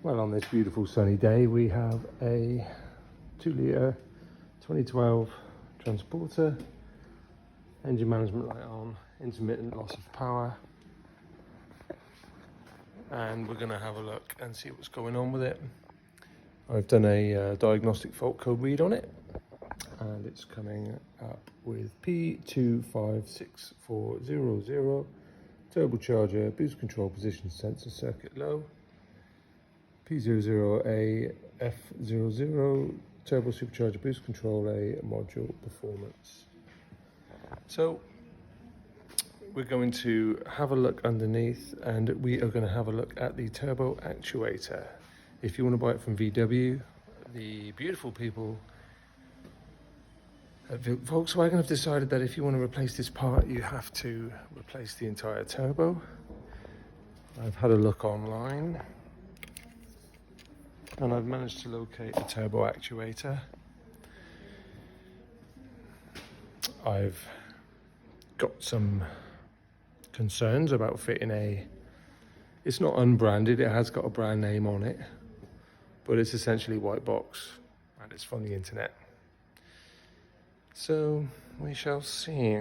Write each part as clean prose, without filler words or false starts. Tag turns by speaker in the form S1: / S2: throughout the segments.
S1: Well, on this beautiful sunny day, we have a 2-litre 2012 transporter, engine management light on, intermittent loss of power, and we're going to have a look and see what's going on with it. I've done a diagnostic fault code read on it, and it's coming up with P256400, turbocharger, boost control position sensor circuit low, P00AF00, turbo supercharger boost control A module performance. So we're going to have a look underneath, and we are going to have a look at the turbo actuator. If you want to buy it from VW, the beautiful people at Volkswagen have decided that if you want to replace this part, you have to replace the entire turbo. I've had a look online, and I've managed to locate a turbo actuator. I've got some concerns about fitting it's not unbranded, it has got a brand name on it, but it's essentially white box, and it's from the internet. So we shall see.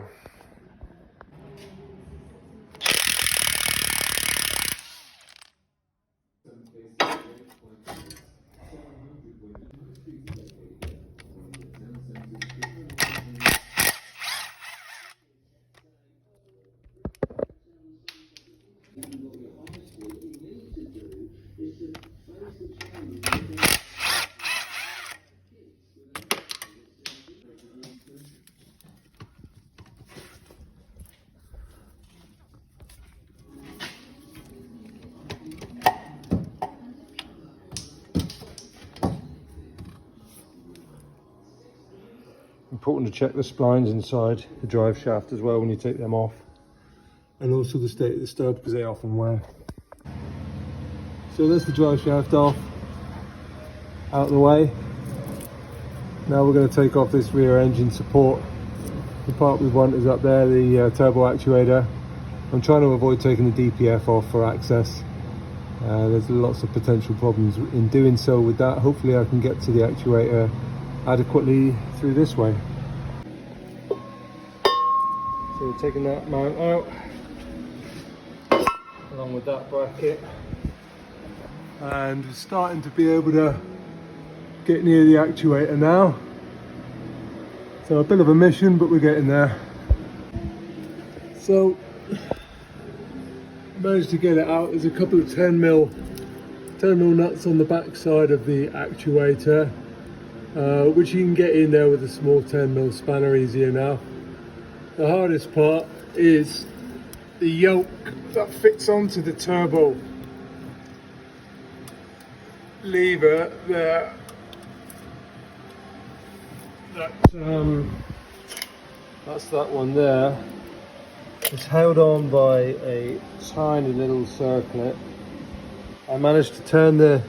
S1: Important to check the splines inside the drive shaft as well when you take them off, and also the state of the stud, because they often wear. So there's the drive shaft off, out of the way. Now we're going to take off this rear engine support. The part we want is up there, the turbo actuator. I'm trying to avoid taking the DPF off for access. There's lots of potential problems in doing so with that. Hopefully I can get to the actuator adequately through this way. So we're taking that mount out along with that bracket, and we're starting to be able to get near the actuator now. So a bit of a mission, but we're getting there. So managed to get it out. There's a couple of 10mm nuts on the back side of the actuator, which you can get in there with a small 10mm spanner easy enough. The hardest part is the yoke that fits onto the turbo lever there. That's that one there. It's held on by a tiny little circlet. I managed to turn the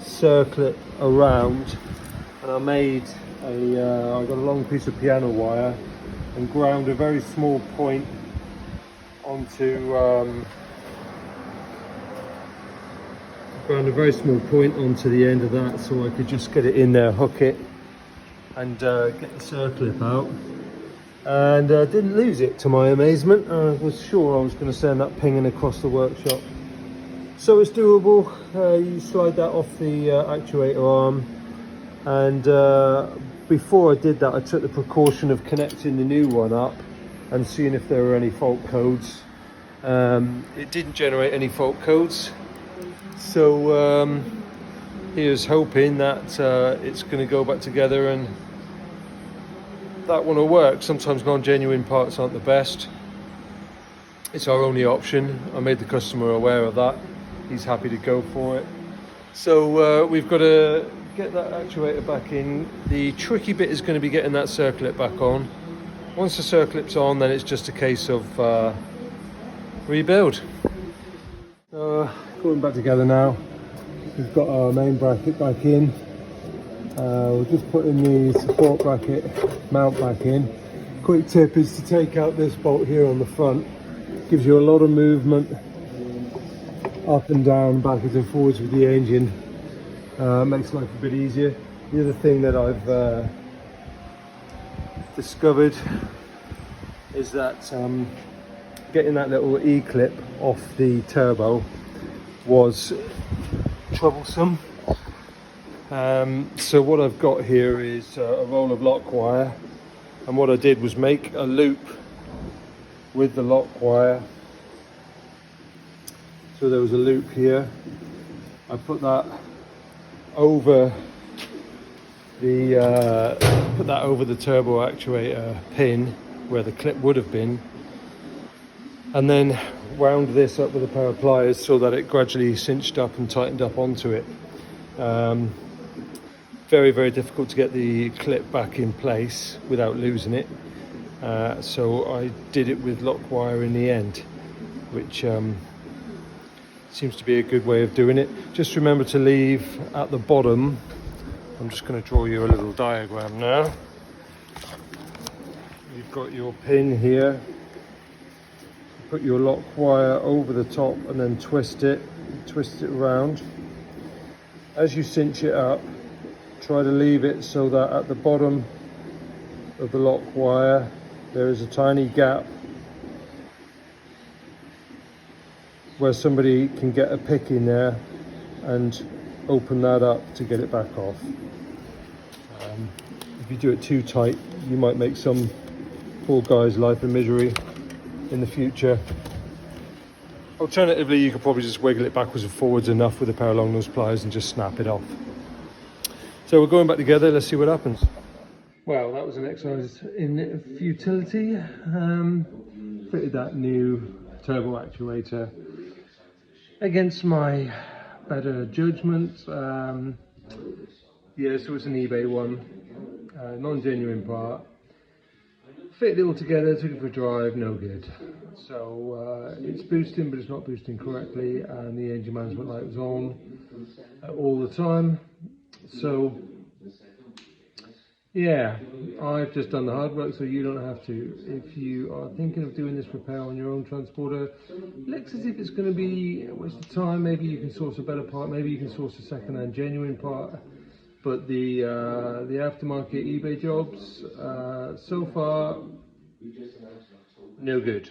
S1: circlet around, and I got a long piece of piano wire and ground a very small point onto the end of that, so I could just get it in there, hook it, and get the circlip out. And didn't lose it, to my amazement. I was sure I was going to send that pinging across the workshop. So it's doable. You slide that off the actuator arm, and before I did that, I took the precaution of connecting the new one up and seeing if there were any fault codes. It didn't generate any fault codes, so here's hoping that it's going to go back together and that one will work. Sometimes non-genuine parts aren't the best. It's our only option. I made the customer aware of that. He's happy to go for it. So we've got to get that actuator back in. The tricky bit is going to be getting that circlip back on. Once the circlip's on, then it's just a case of rebuild. Going back together now. We've got our main bracket back in. We're just putting the support bracket mount back in. Quick tip is to take out this bolt here on the front. Gives you a lot of movement up and down, backwards and forwards with the engine. Makes life a bit easier. The other thing that I've discovered is that getting that little E-clip off the turbo was troublesome. So what I've got here is a roll of lock wire, and what I did was make a loop with the lock wire. So there was a loop here. I put that over the turbo actuator pin where the clip would have been, and then wound this up with a pair of pliers so that it gradually cinched up and tightened up onto it. Very, very difficult to get the clip back in place without losing it. So I did it with lock wire in the end, which seems to be a good way of doing it. Just remember to leave at the bottom. I'm just going to draw you a little diagram now. You've got your pin here. Put your lock wire over the top and then twist it around. As you cinch it up, try to leave it so that at the bottom of the lock wire there is a tiny gap where somebody can get a pick in there and open that up to get it back off. If you do it too tight, you might make some poor guy's life a misery in the future. Alternatively, you could probably just wiggle it backwards and forwards enough with a pair of long nose pliers and just snap it off. So we're going back together, let's see what happens. Well, that was an exercise in futility. Fitted that new turbo actuator against my better judgment. Yeah, so it's an eBay one, non-genuine part. Fitted it all together, took it for a drive, no good. So it's boosting, but it's not boosting correctly, and the engine management light was on all the time. So yeah, I've just done the hard work, so you don't have to. If you are thinking of doing this repair on your own transporter, it looks as if it's going to be a waste of time. Maybe you can source a better part, maybe you can source a second-hand genuine part. But the aftermarket eBay jobs, so far, no good.